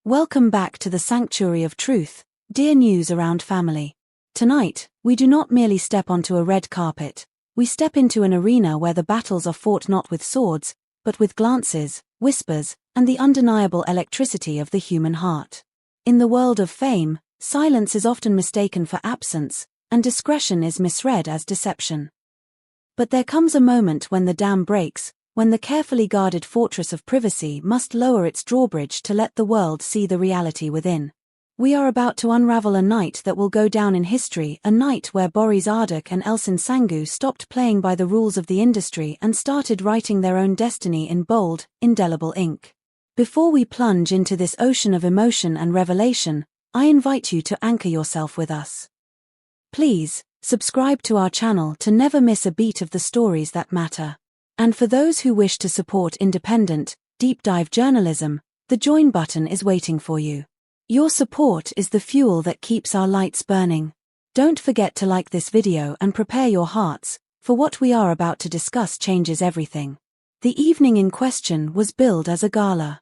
Welcome back to the sanctuary of truth, dear news around family. Tonight, we do not merely step onto a red carpet, we step into an arena where the battles are fought not with swords, but with glances, whispers, and the undeniable electricity of the human heart. In the world of fame, silence is often mistaken for absence, and discretion is misread as deception. But there comes a moment when the dam breaks, when the carefully guarded fortress of privacy must lower its drawbridge to let the world see the reality within. We are about to unravel a night that will go down in history, a night where Barış Arduç and Elçin Sangu stopped playing by the rules of the industry and started writing their own destiny in bold, indelible ink. Before we plunge into this ocean of emotion and revelation, I invite you to anchor yourself with us. Please, subscribe to our channel to never miss a beat of the stories that matter. And for those who wish to support independent, deep-dive journalism, the join button is waiting for you. Your support is the fuel that keeps our lights burning. Don't forget to like this video and prepare your hearts, for what we are about to discuss changes everything. The evening in question was billed as a gala.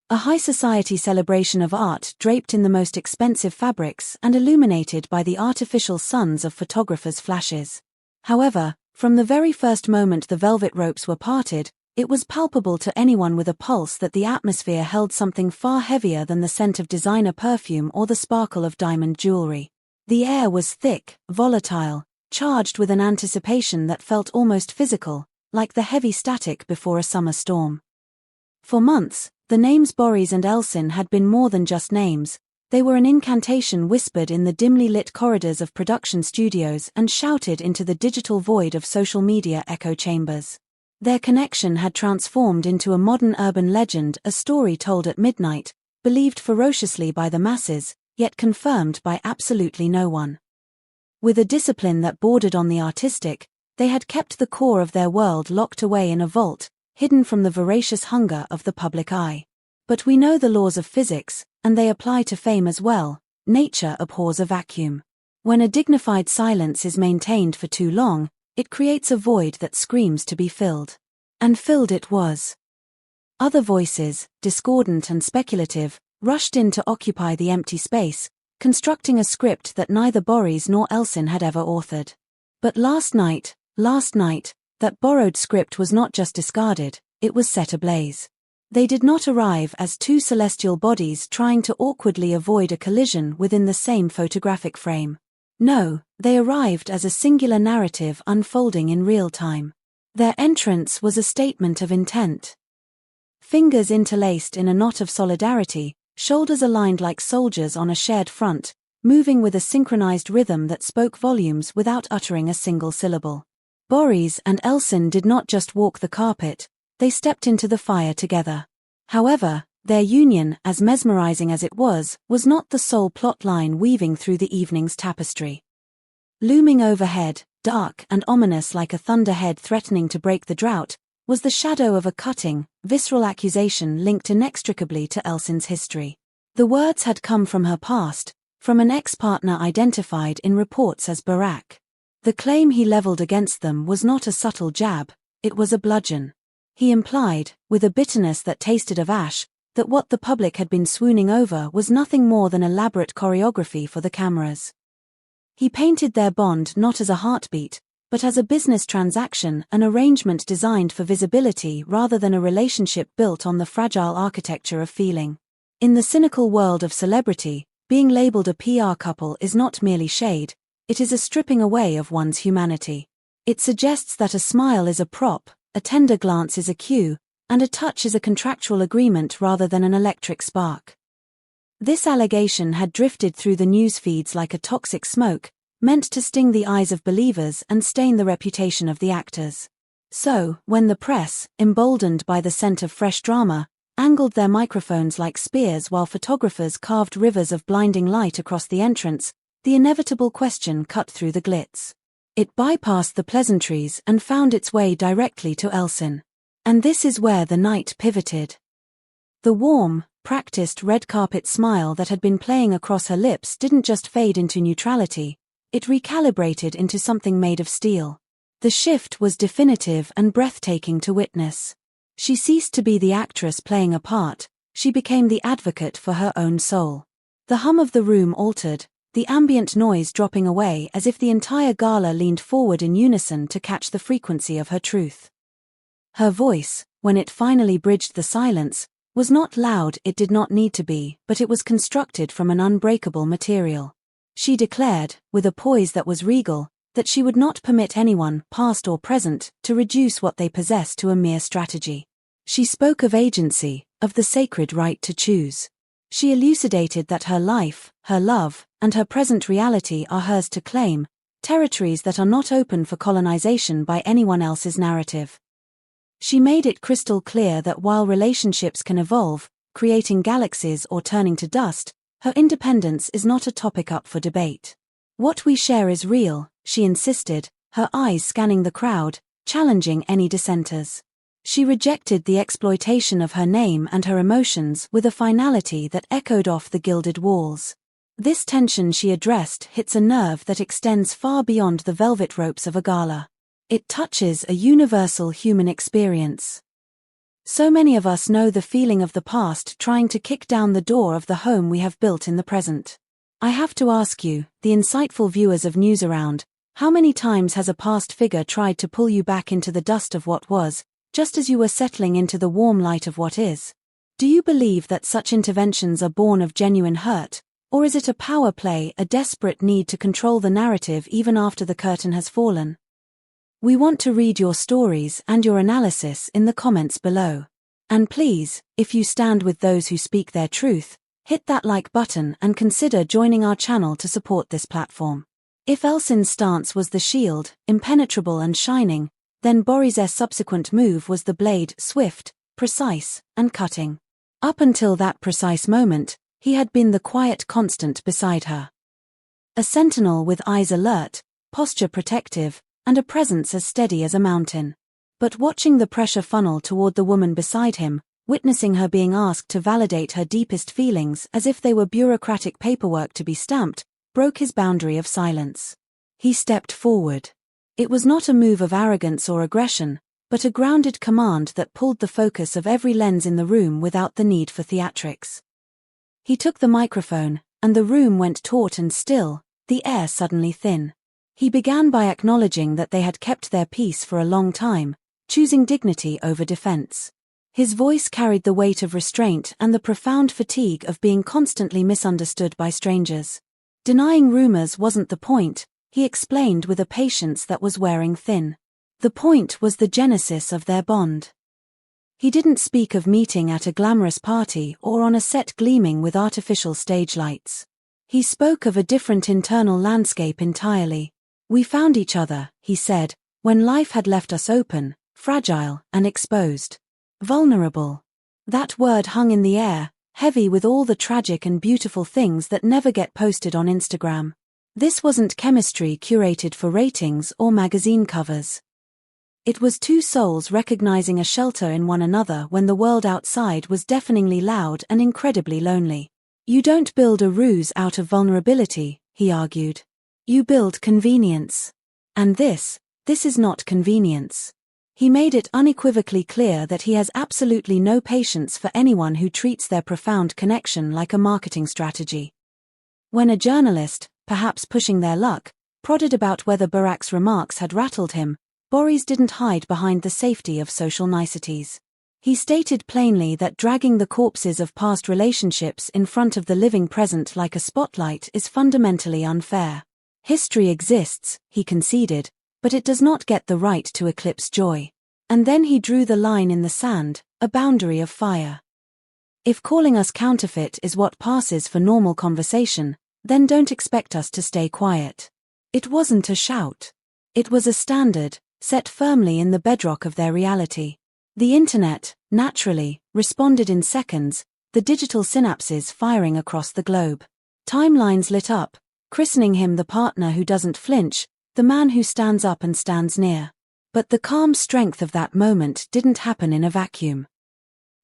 A high society celebration of art draped in the most expensive fabrics and illuminated by the artificial suns of photographers' flashes. However, from the very first moment the velvet ropes were parted, it was palpable to anyone with a pulse that the atmosphere held something far heavier than the scent of designer perfume or the sparkle of diamond jewelry. The air was thick, volatile, charged with an anticipation that felt almost physical, like the heavy static before a summer storm. For months, the names Barış and Elçin had been more than just names. They were an incantation whispered in the dimly lit corridors of production studios and shouted into the digital void of social media echo chambers. Their connection had transformed into a modern urban legend, a story told at midnight, believed ferociously by the masses, yet confirmed by absolutely no one. With a discipline that bordered on the artistic, they had kept the core of their world locked away in a vault, hidden from the voracious hunger of the public eye. But we know the laws of physics, and they apply to fame as well. Nature abhors a vacuum. When a dignified silence is maintained for too long, it creates a void that screams to be filled. And filled it was. Other voices, discordant and speculative, rushed in to occupy the empty space, constructing a script that neither Barış nor Elçin had ever authored. But last night, that borrowed script was not just discarded, it was set ablaze. They did not arrive as two celestial bodies trying to awkwardly avoid a collision within the same photographic frame. No, they arrived as a singular narrative unfolding in real time. Their entrance was a statement of intent. Fingers interlaced in a knot of solidarity, shoulders aligned like soldiers on a shared front, moving with a synchronized rhythm that spoke volumes without uttering a single syllable. Barış and Elçin did not just walk the carpet, they stepped into the fire together. However, their union, as mesmerizing as it was not the sole plot line weaving through the evening's tapestry. Looming overhead, dark and ominous like a thunderhead threatening to break the drought, was the shadow of a cutting, visceral accusation linked inextricably to Elçin's history. The words had come from her past, from an ex-partner identified in reports as Barak. The claim he leveled against them was not a subtle jab, it was a bludgeon. He implied, with a bitterness that tasted of ash, that what the public had been swooning over was nothing more than elaborate choreography for the cameras. He painted their bond not as a heartbeat, but as a business transaction, an arrangement designed for visibility rather than a relationship built on the fragile architecture of feeling. In the cynical world of celebrity, being labeled a PR couple is not merely shade, it is a stripping away of one's humanity. It suggests that a smile is a prop, a tender glance is a cue, and a touch is a contractual agreement rather than an electric spark. This allegation had drifted through the news feeds like a toxic smoke, meant to sting the eyes of believers and stain the reputation of the actors. So, when the press, emboldened by the scent of fresh drama, angled their microphones like spears while photographers carved rivers of blinding light across the entrance, the inevitable question cut through the glitz. It bypassed the pleasantries and found its way directly to Elçin. And this is where the night pivoted. The warm, practiced red carpet smile that had been playing across her lips didn't just fade into neutrality, it recalibrated into something made of steel. The shift was definitive and breathtaking to witness. She ceased to be the actress playing a part, She became the advocate for her own soul. The hum of the room altered, the ambient noise dropping away as if the entire gala leaned forward in unison to catch the frequency of her truth. Her voice, when it finally bridged the silence, was not loud, it did not need to be, but it was constructed from an unbreakable material. She declared, with a poise that was regal, that she would not permit anyone, past or present, to reduce what they possess to a mere strategy. She spoke of agency, of the sacred right to choose. She elucidated that her life, her love, and her present reality are hers to claim, territories that are not open for colonization by anyone else's narrative. She made it crystal clear that while relationships can evolve, creating galaxies or turning to dust, her independence is not a topic up for debate. What we share is real, she insisted, her eyes scanning the crowd, challenging any dissenters. She rejected the exploitation of her name and her emotions with a finality that echoed off the gilded walls. This tension she addressed hits a nerve that extends far beyond the velvet ropes of a gala. It touches a universal human experience. So many of us know the feeling of the past trying to kick down the door of the home we have built in the present. I have to ask you, the insightful viewers of News Around, how many times has a past figure tried to pull you back into the dust of what was, just as you were settling into the warm light of what is? Do you believe that such interventions are born of genuine hurt, or is it a power play, a desperate need to control the narrative even after the curtain has fallen? We want to read your stories and your analysis in the comments below. And please, if you stand with those who speak their truth, hit that like button and consider joining our channel to support this platform. If Elçin's stance was the shield, impenetrable and shining, then Boris's subsequent move was the blade, swift, precise, and cutting. Up until that precise moment, he had been the quiet constant beside her. A sentinel with eyes alert, posture protective, and a presence as steady as a mountain. But watching the pressure funnel toward the woman beside him, witnessing her being asked to validate her deepest feelings as if they were bureaucratic paperwork to be stamped, broke his boundary of silence. He stepped forward. It was not a move of arrogance or aggression, but a grounded command that pulled the focus of every lens in the room without the need for theatrics. He took the microphone, and the room went taut and still, the air suddenly thin. He began by acknowledging that they had kept their peace for a long time, choosing dignity over defense. His voice carried the weight of restraint and the profound fatigue of being constantly misunderstood by strangers. Denying rumors wasn't the point, he explained with a patience that was wearing thin. The point was the genesis of their bond. He didn't speak of meeting at a glamorous party or on a set gleaming with artificial stage lights. He spoke of a different internal landscape entirely. We found each other, he said, when life had left us open, fragile, and exposed. Vulnerable. That word hung in the air, heavy with all the tragic and beautiful things that never get posted on Instagram. This wasn't chemistry curated for ratings or magazine covers. It was two souls recognizing a shelter in one another when the world outside was deafeningly loud and incredibly lonely. You don't build a ruse out of vulnerability, he argued. You build convenience. And this is not convenience. He made it unequivocally clear that he has absolutely no patience for anyone who treats their profound connection like a marketing strategy. When a journalist, perhaps pushing their luck, prodded about whether Barak's remarks had rattled him, Boris didn't hide behind the safety of social niceties. He stated plainly that dragging the corpses of past relationships in front of the living present like a spotlight is fundamentally unfair. History exists, he conceded, but it does not get the right to eclipse joy. And then he drew the line in the sand, a boundary of fire. If calling us counterfeit is what passes for normal conversation, then don't expect us to stay quiet. It wasn't a shout. It was a standard, set firmly in the bedrock of their reality. The internet, naturally, responded in seconds, the digital synapses firing across the globe. Timelines lit up, christening him the partner who doesn't flinch, the man who stands up and stands near. But the calm strength of that moment didn't happen in a vacuum.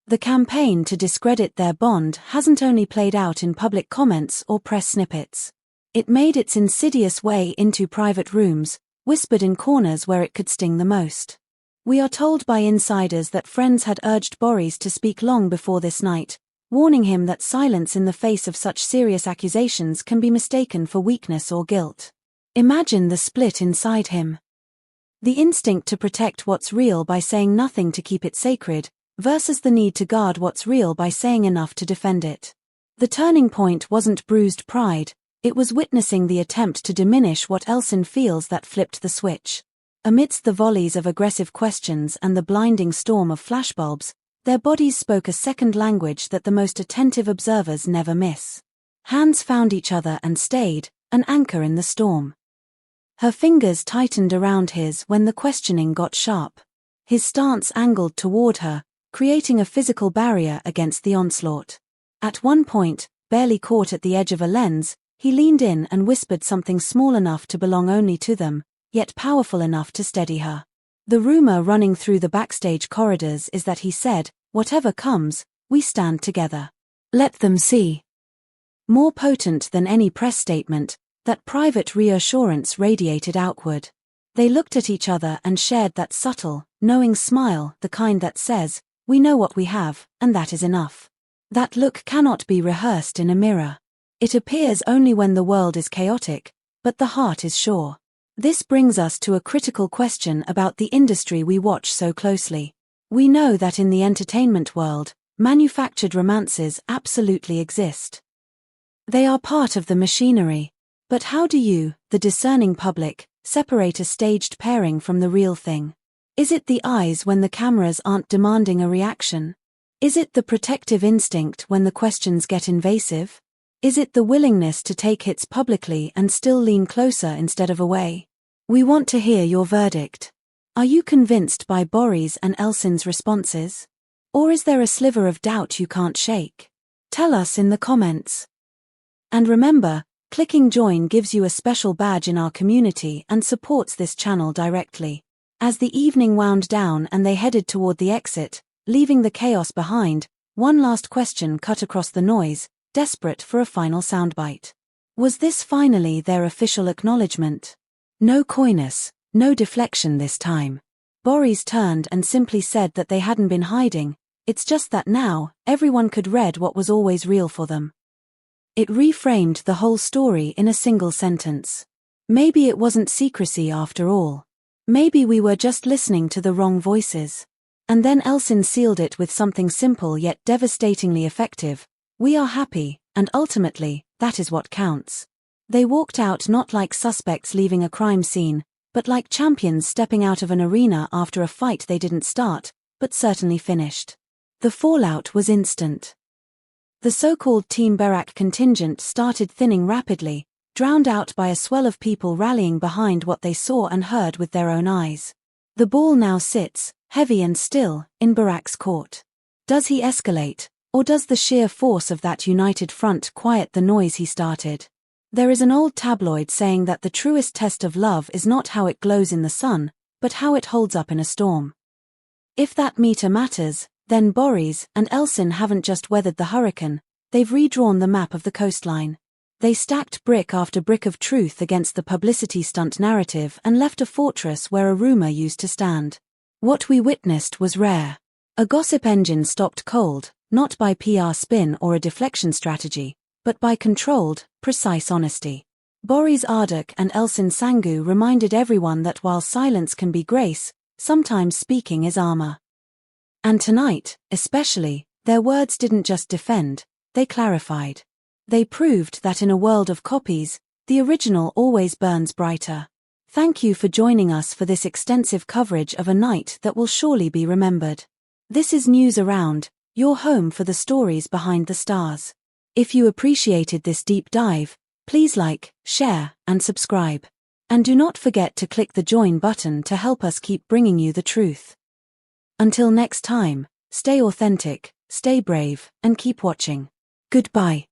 The campaign to discredit their bond hasn't only played out in public comments or press snippets. It made its insidious way into private rooms, whispered in corners where it could sting the most. We are told by insiders that friends had urged Boris to speak long before this night, warning him that silence in the face of such serious accusations can be mistaken for weakness or guilt. Imagine the split inside him. The instinct to protect what's real by saying nothing to keep it sacred, versus the need to guard what's real by saying enough to defend it. The turning point wasn't bruised pride, it was witnessing the attempt to diminish what Elçin feels that flipped the switch. Amidst the volleys of aggressive questions and the blinding storm of flashbulbs, their bodies spoke a second language that the most attentive observers never miss. Hands found each other and stayed, an anchor in the storm. Her fingers tightened around his when the questioning got sharp. His stance angled toward her, creating a physical barrier against the onslaught. At one point, barely caught at the edge of a lens, he leaned in and whispered something small enough to belong only to them, yet powerful enough to steady her. The rumor running through the backstage corridors is that he said, "Whatever comes, we stand together. Let them see." More potent than any press statement, that private reassurance radiated outward. They looked at each other and shared that subtle, knowing smile, the kind that says, "We know what we have, and that is enough." That look cannot be rehearsed in a mirror. It appears only when the world is chaotic, but the heart is sure. This brings us to a critical question about the industry we watch so closely. We know that in the entertainment world, manufactured romances absolutely exist. They are part of the machinery. But how do you, the discerning public, separate a staged pairing from the real thing? Is it the eyes when the cameras aren't demanding a reaction? Is it the protective instinct when the questions get invasive? Is it the willingness to take hits publicly and still lean closer instead of away? We want to hear your verdict. Are you convinced by Barış and Elçin's responses? Or is there a sliver of doubt you can't shake? Tell us in the comments. And remember, clicking join gives you a special badge in our community and supports this channel directly. As the evening wound down and they headed toward the exit, leaving the chaos behind, one last question cut across the noise, desperate for a final soundbite. Was this finally their official acknowledgement? No coyness, no deflection this time. Barış turned and simply said that they hadn't been hiding, it's just that now, everyone could read what was always real for them. It reframed the whole story in a single sentence. Maybe it wasn't secrecy after all. Maybe we were just listening to the wrong voices. And then Elçin sealed it with something simple yet devastatingly effective. We are happy, and ultimately, that is what counts. They walked out not like suspects leaving a crime scene, but like champions stepping out of an arena after a fight they didn't start, but certainly finished. The fallout was instant. The so-called Team Berrak contingent started thinning rapidly, drowned out by a swell of people rallying behind what they saw and heard with their own eyes. The ball now sits, heavy and still, in Berrak's court. Does he escalate, or does the sheer force of that united front quiet the noise he started? There is an old tabloid saying that the truest test of love is not how it glows in the sun, but how it holds up in a storm. If that meter matters, then Barış and Elçin haven't just weathered the hurricane, they've redrawn the map of the coastline. They stacked brick after brick of truth against the publicity stunt narrative and left a fortress where a rumor used to stand. What we witnessed was rare. A gossip engine stopped cold, not by PR spin or a deflection strategy, but by controlled, precise honesty. Barış Arduç and Elçin Sangu reminded everyone that while silence can be grace, sometimes speaking is armor. And tonight, especially, their words didn't just defend, they clarified. They proved that in a world of copies, the original always burns brighter. Thank you for joining us for this extensive coverage of a night that will surely be remembered. This is News Around, your home for the stories behind the stars. If you appreciated this deep dive, please like, share, and subscribe. And do not forget to click the join button to help us keep bringing you the truth. Until next time, stay authentic, stay brave, and keep watching. Goodbye.